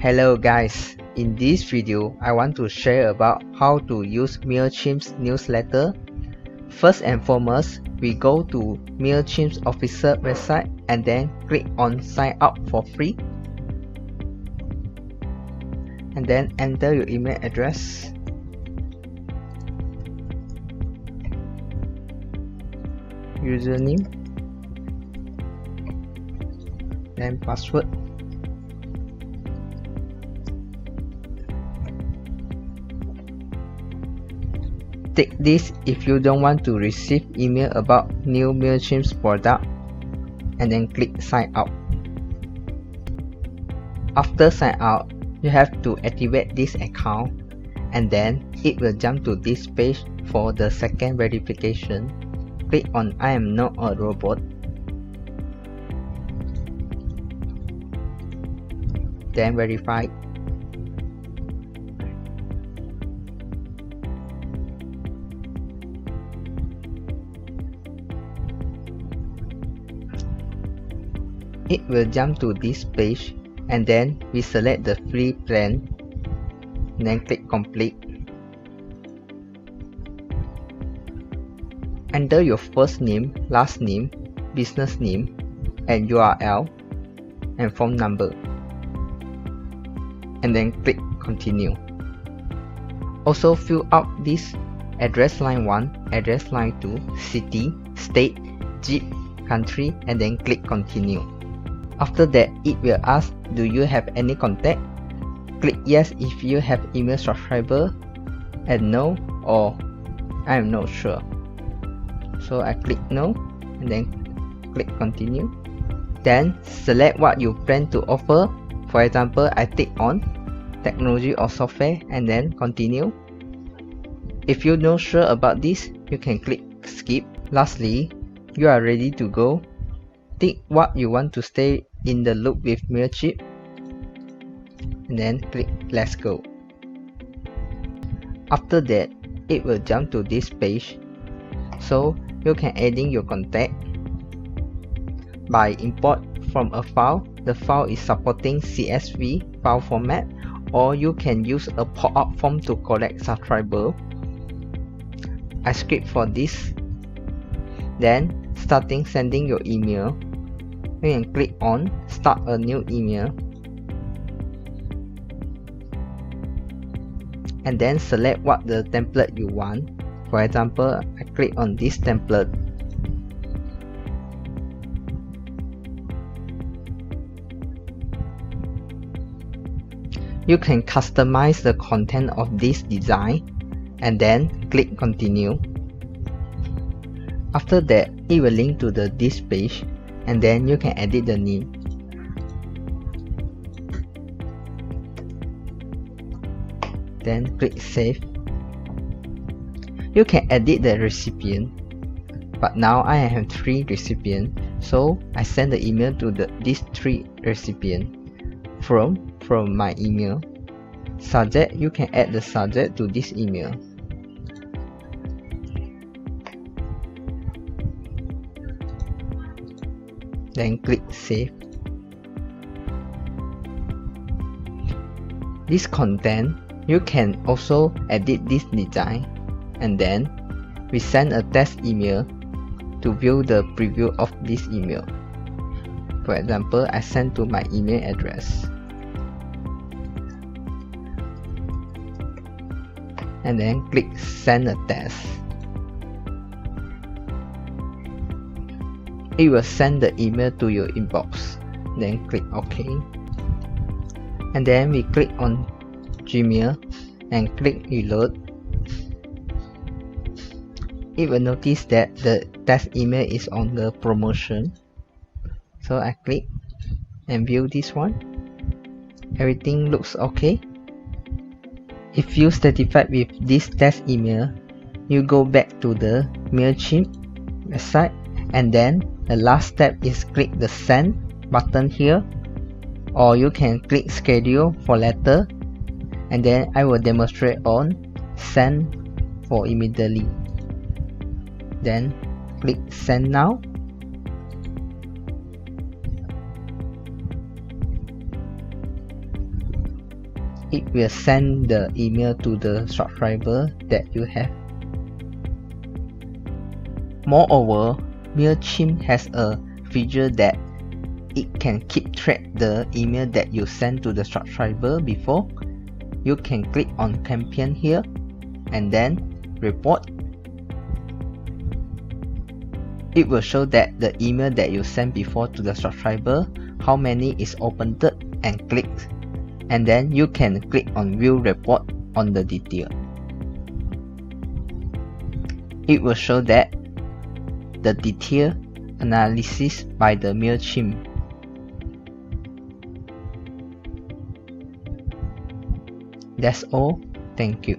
Hello guys, in this video I want to share about how to use MailChimp's newsletter. First and foremost, we go to MailChimp's official website and then click on sign up for free. And then enter your email address. Username. Then password. Take this if you don't want to receive email about new MailChimp's product, and then click sign up. After sign up, you have to activate this account, and then it will jump to this page for the second verification. Click on I am not a robot. Then verify. It will jump to this page, and then we select the free plan and then click complete. Enter your first name, last name, business name, and URL and phone number, and then click continue. Also fill out this address line 1, address line 2, city, state, zip, country, and then click continue. After that, it will ask, do you have any contact? Click yes if you have email subscriber, and no or I am not sure. So I click no and then click continue. Then select what you plan to offer. For example, I tick on technology or software and then continue. If you're not sure about this, you can click skip. Lastly, you are ready to go. Tick what you want to stay in the loop with MailChimp, and then click let's go. After that, it will jump to this page, so you can adding your contact by import from a file. The file is supporting CSV file format, or you can use a pop-up form to collect subscriber. I script for this. Then starting sending your email, you can click on start a new email, and then select what the template you want. For example, I click on this template. You can customize the content of this design and then click continue. After that, it will link to this page, and then you can edit the name. Then click save. You can edit the recipient, but now I have 3 recipients, so I send the email to these 3 recipients from my email. Subject, you can add the subject to this email. Then click save. This content, you can also edit this design, and then we send a test email to view the preview of this email. For example, I send to my email address, and then click send a test. It will send the email to your inbox. Then click OK, and then we click on Gmail and click reload. It will notice that the test email is on the promotion, so I click and view this one. Everything looks okay. If you satisfied with this test email, you go back to the MailChimp website, and then the last step is click the send button here, or you can click schedule for letter, and then I will demonstrate on send for immediately. Then click send now. it will send the email to the subscriber that you have. Moreover, MailChimp has a feature that it can keep track the email that you sent to the subscriber before. You can click on campaign here and then report. It will show that the email that you sent before to the subscriber, how many is opened and clicked, and then you can click on view report on the detail. It will show that the detailed analysis by the MailChimp. That's all. Thank you.